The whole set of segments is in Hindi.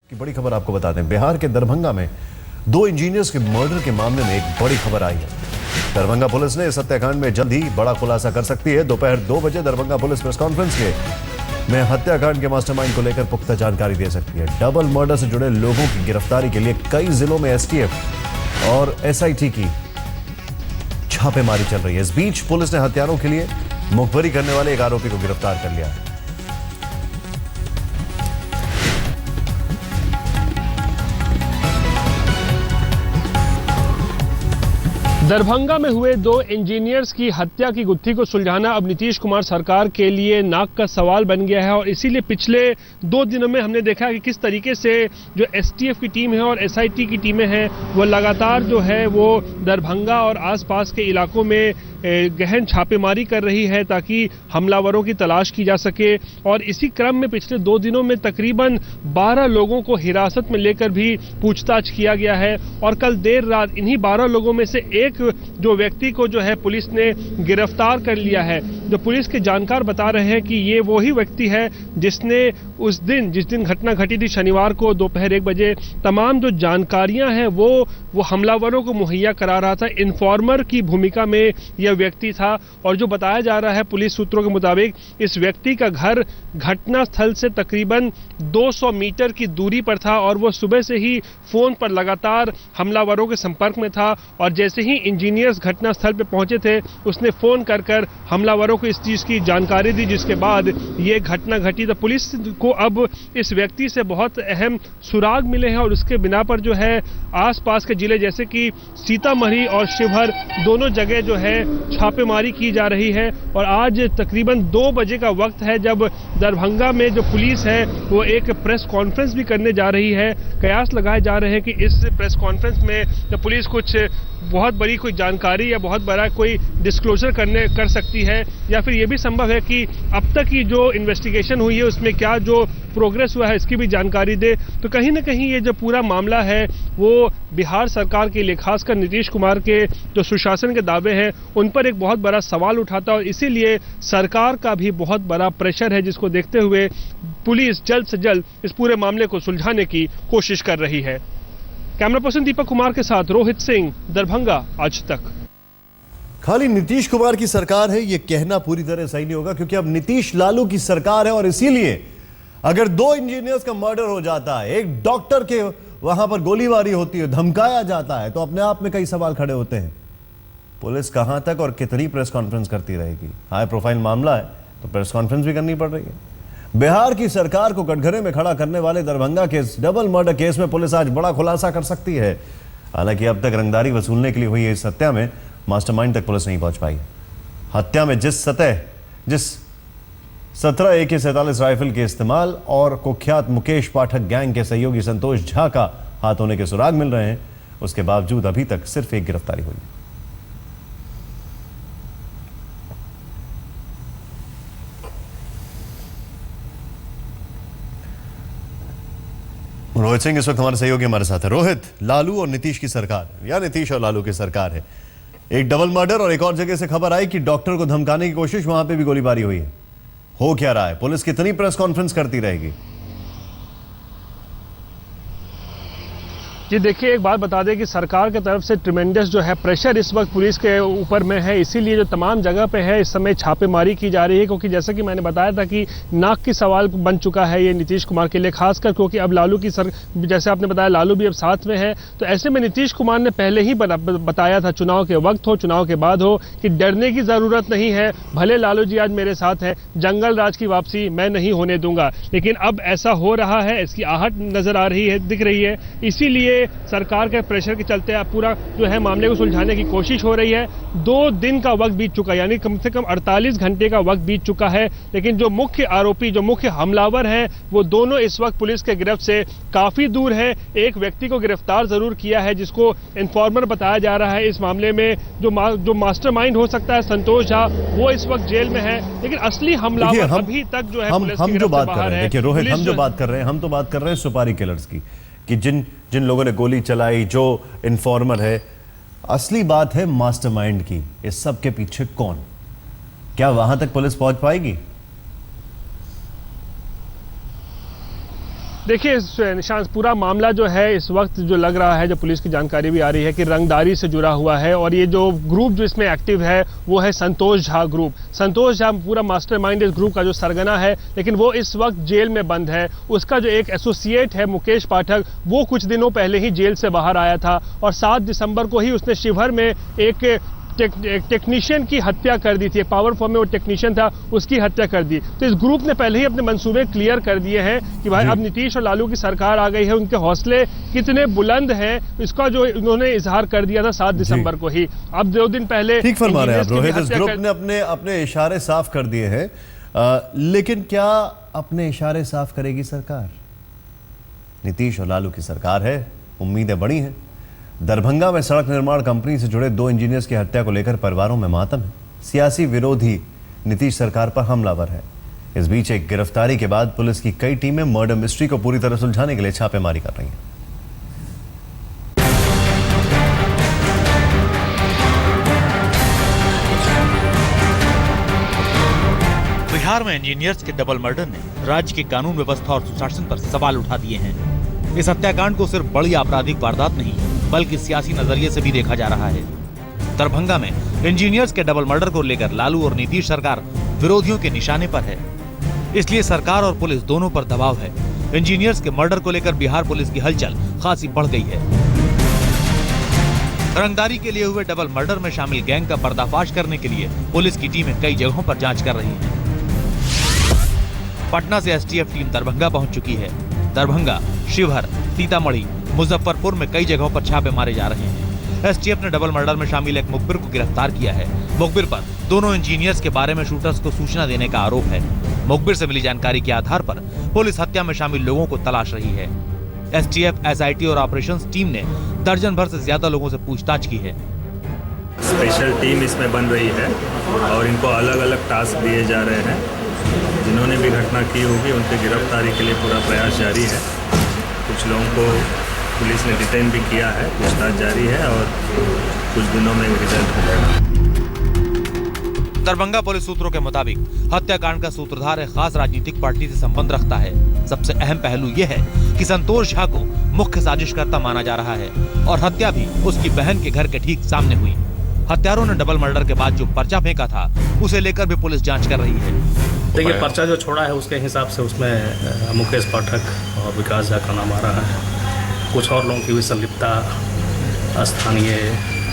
की बड़ी खबर आपको बता दें, बिहार के दरभंगा में 2 इंजीनियर्स के मर्डर के मामले में एक बड़ी खबर आई है। दरभंगा पुलिस ने इस हत्याकांड में जल्द ही बड़ा खुलासा कर सकती है। दोपहर 2 बजे दरभंगा पुलिस प्रेस कॉन्फ्रेंस में हत्याकांड के मास्टरमाइंड को लेकर पुख्ता जानकारी दे सकती है। डबल मर्डर से जुड़े लोगों की गिरफ्तारी के लिए कई जिलों में एसटीएफ और एसआईटी की छापेमारी चल रही है। इस बीच पुलिस ने हत्यारों के लिए मुखबरी करने वाले एक आरोपी को गिरफ्तार कर लिया है। दरभंगा में हुए 2 इंजीनियर्स की हत्या की गुत्थी को सुलझाना अब नीतीश कुमार सरकार के लिए नाक का सवाल बन गया है और इसीलिए पिछले 2 दिनों में हमने देखा कि किस तरीके से जो एसटीएफ की टीम है और एसआईटी की टीमें हैं वो लगातार जो है वो दरभंगा और आसपास के इलाकों में गहन छापेमारी कर रही है ताकि हमलावरों की तलाश की जा सके। और इसी क्रम में पिछले 2 दिनों में तकरीबन 12 लोगों को हिरासत में लेकर भी पूछताछ किया गया है और कल देर रात इन्हीं 12 लोगों में से एक जो व्यक्ति को जो है पुलिस ने गिरफ्तार कर लिया है। जो पुलिस के जानकार बता रहे हैं कि ये वही व्यक्ति है जिसने उस दिन जिस दिन घटना घटी थी शनिवार को दोपहर 1 बजे तमाम जो जानकारियां हैं वो हमलावरों को मुहैया करा रहा था। इन्फॉर्मर की भूमिका में यह व्यक्ति था और जो बताया जा रहा है पुलिस सूत्रों के मुताबिक इस व्यक्ति का घर घटना स्थल से तकरीबन 200 मीटर की दूरी पर था और वो सुबह से ही फोन पर लगातार हमलावरों के संपर्क में था और जैसे ही इंजीनियर्स घटना स्थल पर पहुंचे थे उसने फोन कर हमलावरों को इस चीज की जानकारी दी, जिसके बाद ये घटना घटी। तो पुलिस को अब इस व्यक्ति से बहुत अहम सुराग मिले हैं और उसके बिना पर जो है आसपास के जिले जैसे कि सीतामढ़ी और शिवहर दोनों जगह जो है छापेमारी की जा रही है। और आज तकरीबन 2 बजे का वक्त है जब दरभंगा में जो पुलिस है वो एक प्रेस कॉन्फ्रेंस भी करने जा रही है। कयास लगाए जा रहे हैं कि इस प्रेस कॉन्फ्रेंस में जब पुलिस कुछ बहुत बड़ी कोई जानकारी या बहुत बड़ा कोई डिस्क्लोजर कर सकती है या फिर ये भी संभव है कि अब तक की जो इन्वेस्टिगेशन हुई है उसमें क्या जो प्रोग्रेस हुआ है इसकी भी जानकारी दे। तो कहीं ना कहीं ये जो पूरा मामला है वो बिहार सरकार के लिए खासकर नीतीश कुमार के जो सुशासन के दावे हैं उन पर एक बहुत बड़ा सवाल उठाता है और इसीलिए सरकार का भी बहुत बड़ा प्रेशर है, जिसको देखते हुए पुलिस जल्द से जल्द इस पूरे मामले को सुलझाने की कोशिश कर रही है। कैमरा पर्सन दीपक कुमार के साथ रोहित सिंह, दरभंगा, आज तक। खाली नीतीश कुमार की सरकार है ये कहना पूरी तरह सही नहीं होगा, क्योंकि अब नीतीश लालू की सरकार है और इसीलिए अगर 2 इंजीनियर्स का मर्डर हो जाता है, एक डॉक्टर के वहां पर गोलीबारी होती है, धमकाया जाता है, तो अपने आप में कई सवाल खड़े होते हैं। पुलिस कहां तक और कितनी प्रेस कॉन्फ्रेंस करती रहेगी? हाई प्रोफाइल मामला है तो प्रेस कॉन्फ्रेंस भी करनी पड़ रही है। बिहार की सरकार को कटघरे में खड़ा करने वाले दरभंगा के डबल मर्डर केस में पुलिस आज बड़ा खुलासा कर सकती है। हालांकि अब तक रंगदारी वसूलने के लिए हुई इस हत्या में मास्टरमाइंड तक पुलिस नहीं पहुंच पाई। हत्या में जिस 17 AK-47 राइफल के इस्तेमाल और कुख्यात मुकेश पाठक गैंग के सहयोगी संतोष झा का हाथ होने के सुराग मिल रहे हैं, उसके बावजूद अभी तक सिर्फ एक गिरफ्तारी हुई। रोहित सिंह इस वक्त हमारे सहयोगी हमारे साथ है। रोहित, लालू और नीतीश की सरकार या नीतीश और लालू की सरकार है, एक डबल मर्डर और एक और जगह से खबर आई कि डॉक्टर को धमकाने की कोशिश, वहां पे भी गोलीबारी हुई है। हो क्या रहा है? पुलिस कितनी प्रेस कॉन्फ्रेंस करती रहेगी? जी देखिए, एक बात बता दें कि सरकार की तरफ से ट्रिमेंडस जो है प्रेशर इस वक्त पुलिस के ऊपर में है, इसीलिए जो तमाम जगह पे है इस समय छापेमारी की जा रही है, क्योंकि जैसा कि मैंने बताया था कि नाक की सवाल बन चुका है ये नीतीश कुमार के लिए, खासकर क्योंकि अब लालू की जैसे आपने बताया लालू भी अब साथ में है। तो ऐसे में नीतीश कुमार ने पहले ही बताया था, चुनाव के वक्त हो चुनाव के बाद हो, कि डरने की जरूरत नहीं है, भले लालू जी आज मेरे साथ है, जंगल राज की वापसी मैं नहीं होने दूंगा। लेकिन अब ऐसा हो रहा है, इसकी आहट नजर आ रही है, दिख रही है। इसीलिए सरकार के प्रेशर के चलते अब पूरा जो है मामले को सुलझाने की कोशिश हो रही है। 2 दिन का वक्त बीत चुका है, यानी कम से कम 48 घंटे का वक्त बीत चुका है, लेकिन जो मुख्य आरोपी जो मुख्य हमलावर हैं वो दोनों इस वक्त पुलिस के गिरफ्त से काफी दूर है। एक व्यक्ति को गिरफ्तार जरूर किया है जिसको इन्फॉर्मर बताया जा रहा है इस मामले में, जो मास्टरमाइंड हो सकता है संतोष झा, वो इस वक्त जेल में है। लेकिन असली हमलावर अभी तक जो है पुलिस की गिरफ्त से बाहर है। देखिए रोहित, हम जो बात कर रहे हैं सुपारी किलर्स की, कि जिन लोगों ने गोली चलाई, जो इन्फॉर्मर है, असली बात है मास्टरमाइंड की। इस सब के पीछे कौन? क्या वहां तक पुलिस पहुंच पाएगी? देखिए निशांत, पूरा मामला जो है इस वक्त जो लग रहा है, जो पुलिस की जानकारी भी आ रही है कि रंगदारी से जुड़ा हुआ है और ये जो ग्रुप जो इसमें एक्टिव है वो है संतोष झा ग्रुप। संतोष झा पूरा मास्टरमाइंड इस ग्रुप का जो सरगना है, लेकिन वो इस वक्त जेल में बंद है। उसका जो एक एसोसिएट है मुकेश पाठक, वो कुछ दिनों पहले ही जेल से बाहर आया था और 7 दिसंबर को ही उसने शिवहर में एक टेक्नीशियन की हत्या कर दी थी। एक पावर फॉर्म में वो टेक्नीशियन था, उसकी हत्या कर दी। तो इस ग्रुप ने पहले ही अपने मंसूबे क्लियर कर दिए हैं कि भाई अब नीतीश और लालू की सरकार आ गई है, उनके हौसले कितने बुलंद हैं, इसका जो उन्होंने इजहार कर दिया था 7 दिसंबर को ही। अब 2 दिन पहले ठीक फरमा रहे हैं आप रोहित, इस ग्रुप ने अपने इशारे साफ कर दिए हैं, लेकिन क्या अपने इशारे साफ करेगी सरकार? नीतीश और लालू की सरकार है, उम्मीदें बड़ी हैं। दरभंगा में सड़क निर्माण कंपनी से जुड़े 2 इंजीनियर्स की हत्या को लेकर परिवारों में मातम है। सियासी विरोधी नीतीश सरकार पर हमलावर है। इस बीच एक गिरफ्तारी के बाद पुलिस की कई टीमें मर्डर मिस्ट्री को पूरी तरह सुलझाने के लिए छापेमारी कर रही हैं। बिहार में इंजीनियर्स के डबल मर्डर ने राज्य की कानून व्यवस्था और सुशासन पर सवाल उठा दिए हैं। इस हत्याकांड को सिर्फ बड़ी आपराधिक वारदात नहीं बल्कि सियासी नजरिए से भी देखा जा रहा है। दरभंगा में इंजीनियर्स के डबल मर्डर को लेकर लालू और नीतीश सरकार विरोधियों के निशाने पर है, इसलिए सरकार और पुलिस दोनों पर दबाव है। इंजीनियर्स के मर्डर को लेकर बिहार पुलिस की हलचल खासी बढ़ गई है। रंगदारी के लिए हुए डबल मर्डर में शामिल गैंग का पर्दाफाश करने के लिए पुलिस की टीमें कई जगहों पर जांच कर रही हैं। पटना से एसटीएफ टीम दरभंगा पहुंच चुकी है। दरभंगा, शिवहर, सीतामढ़ी, मुजफ्फरपुर में कई जगहों पर छापे मारे जा रहे हैं। एसटीएफ ने डबल मर्डर में शामिल एक मुखबिर को गिरफ्तार किया है। मुखबिर पर दोनों इंजीनियर्स के बारे में शूटर्स को सूचना देने का आरोप है। मुखबिर से मिली जानकारी के आधार पर पुलिस हत्या में शामिल लोगों को तलाश रही है। एसटीएफ, एसआईटी और ऑपरेशंस टीम ने दर्जन भर से ज्यादा लोगों से पूछताछ की है। स्पेशल टीम इसमें बन रही है और इनको अलग अलग टास्क दिए जा रहे हैं। जिन्होंने भी घटना की होगी उनकी गिरफ्तारी के लिए पूरा प्रयास जारी है। कुछ लोगों को पुलिस ने डिटेन भी किया है, पूछताछ जारी है और कुछ दिनों में रिजल्ट हो जाएगा। दरभंगा पुलिस सूत्रों के मुताबिक हत्याकांड का सूत्रधार एक खास राजनीतिक पार्टी से संबंध रखता है। सबसे अहम पहलू यह है कि संतोष झा को मुख्य साजिशकर्ता माना जा रहा है और हत्या भी उसकी बहन के घर के ठीक सामने हुई। हत्यारों ने डबल मर्डर के बाद जो पर्चा फेंका था उसे लेकर भी पुलिस जांच कर रही है। देखिए, पर्चा जो छोड़ा है उसके हिसाब से उसमें मुकेश पाठक और विकास झा का नाम आ रहा है। कुछ और लोगों की भी संलिप्तता स्थानीय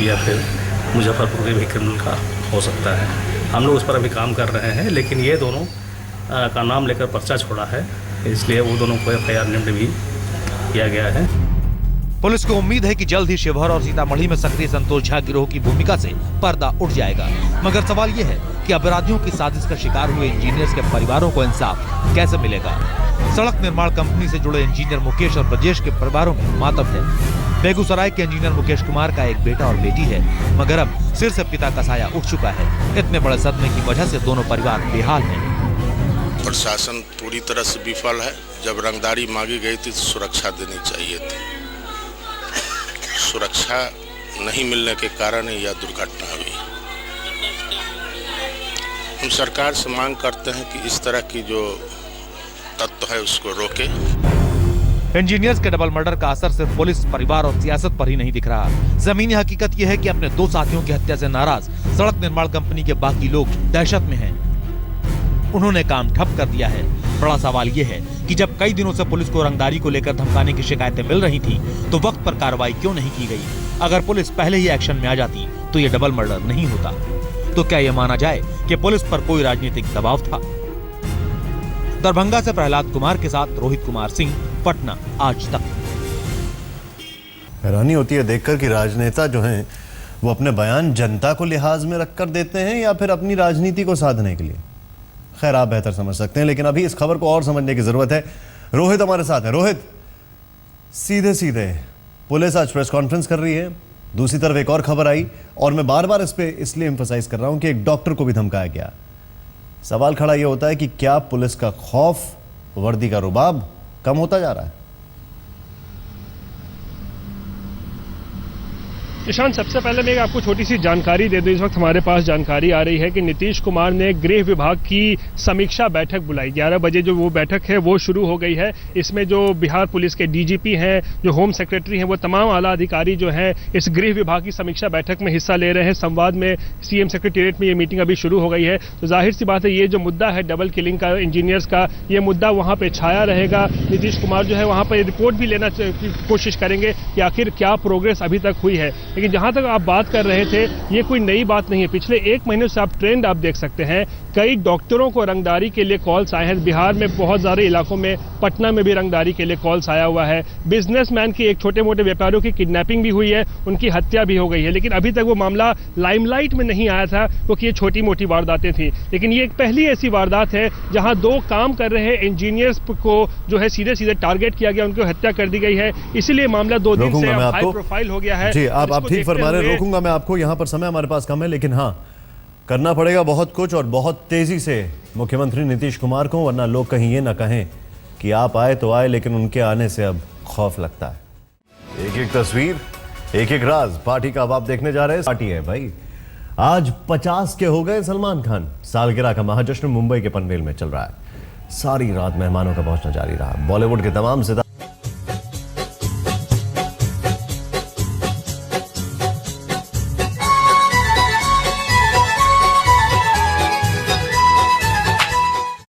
या फिर मुजफ्फरपुर के भी क्रिमिनल का हो सकता है। हम लोग उस पर अभी काम कर रहे हैं, लेकिन ये दोनों का नाम लेकर पर्चा छोड़ा है, इसलिए वो दोनों को एफआईआर निम्न भी किया गया है। पुलिस को उम्मीद है कि जल्द ही शिवहर और सीतामढ़ी में सक्रिय संतोष झा गिरोह की भूमिका से पर्दा उठ जाएगा। मगर सवाल ये है कि अपराधियों की साजिश का शिकार हुए इंजीनियर्स के परिवारों को इंसाफ कैसे मिलेगा। सड़क निर्माण कंपनी से जुड़े इंजीनियर मुकेश और ब्रजेश के परिवारों में मातम है। बेगूसराय के इंजीनियर मुकेश कुमार का एक बेटा और बेटी है, मगर अब सिर से पिता का साया उठ चुका है। इतने बड़े सदमे की वजह से दोनों परिवार बेहाल हैं। प्रशासन पूरी तरह से विफल है। जब रंगदारी मांगी गई थी तो सुरक्षा देनी चाहिए थी। सुरक्षा नहीं मिलने के कारण यह दुर्घटना हुई। हम सरकार से मांग करते हैं कि इस तरह की जो तत्व है उसको रोके। इंजीनियर्स के डबल मर्डर का असर सिर्फ पुलिस, परिवार और सियासत पर ही नहीं दिख रहा। जमीनी हकीकत यह है कि अपने 2 साथियों की हत्या से नाराज सड़क निर्माण कंपनी के बाकी लोग दहशत में हैं। उन्होंने काम ठप कर दिया है। बड़ा सवाल यह है कि जब कई दिनों से पुलिस को रंगदारी को लेकर धमकाने की शिकायतें मिल रही थी तो वक्त पर कार्रवाई क्यों नहीं की गई? अगर पुलिस पहले ही एक्शन में आ जाती तो ये डबल मर्डर नहीं होता। तो क्या यह माना जाए कि पुलिस पर कोई राजनीतिक दबाव था? दरभंगा से प्रहलाद कुमार के साथ रोहित कुमार सिंह, पटना, आज तक। हैरानी होती है देखकर कि राजनेता जो हैं वो अपने बयान जनता को लिहाज में रखकर देते हैं या फिर अपनी राजनीति को साधने के लिए। खैर, आप बेहतर समझ सकते हैं, लेकिन अभी इस खबर को और समझने की जरूरत है। रोहित हमारे साथ है। रोहित, सीधे सीधे पुलिस आज प्रेस कॉन्फ्रेंस कर रही है, दूसरी तरफ एक और खबर आई और मैं बार बार इस पे इसलिए एम्फसाइज कर रहा हूं कि एक डॉक्टर को भी धमकाया गया। सवाल खड़ा यह होता है कि क्या पुलिस का खौफ, वर्दी का रुबाब कम होता जा रहा है? निशांत, सबसे पहले मैं आपको छोटी सी जानकारी दे दूं। इस वक्त हमारे पास जानकारी आ रही है कि नीतीश कुमार ने गृह विभाग की समीक्षा बैठक बुलाई। 11 बजे जो वो बैठक है वो शुरू हो गई है। इसमें जो बिहार पुलिस के डीजीपी हैं, जो होम सेक्रेटरी हैं, वो तमाम आला अधिकारी जो हैं इस गृह विभाग की समीक्षा बैठक में हिस्सा ले रहे हैं। संवाद में सीएम सेक्रेटेरिएट में ये मीटिंग अभी शुरू हो गई है। तो जाहिर सी बात है, ये जो मुद्दा है डबल किलिंग का, इंजीनियर्स का, ये मुद्दा वहाँ पे छाया रहेगा। नीतीश कुमार जो है वहाँ पर रिपोर्ट भी लेना की कोशिश करेंगे कि आखिर क्या प्रोग्रेस अभी तक हुई है। लेकिन जहां तक आप बात कर रहे थे, ये कोई नई बात नहीं है। पिछले 1 महीने से आप ट्रेंड आप देख सकते हैं, कई डॉक्टरों को रंगदारी के लिए कॉल्स आए हैं। बिहार में बहुत सारे इलाकों में, पटना में भी रंगदारी के लिए कॉल्स आया हुआ है। बिजनेसमैन की, एक छोटे मोटे व्यापारियों की किडनैपिंग भी हुई है, उनकी हत्या भी हो गई है। लेकिन अभी तक वो मामला लाइमलाइट में नहीं आया था क्योंकि ये छोटी मोटी वारदातें थी। लेकिन ये एक पहली ऐसी वारदात है जहां 2 काम कर रहे इंजीनियर्स को जो है सीधे सीधे टारगेट किया गया, उनकी हत्या कर दी गई है। इसीलिए मामला 2 दिन से हाई प्रोफाइल हो गया है। जी, आप ठीक फरमा रहे हैं। रोकूंगा मैं आपको, यहाँ पर समय हमारे पास कम है, लेकिन हाँ, करना पड़ेगा बहुत कुछ और बहुत तेजी से मुख्यमंत्री नीतीश कुमार को, वरना लोग कहीं ये ना कहें कि आप आए तो आए, लेकिन उनके आने से अब खौफ लगता है। एक एक तस्वीर, एक एक राज पार्टी का अब आप देखने जा रहे हैं। पार्टी है भाई, आज 50 के हो गए सलमान खान। सालगिरह का महाजश्न मुंबई के पनवेल में चल रहा है। सारी रात मेहमानों का पहुंचना जारी रहा। बॉलीवुड के तमाम सितारे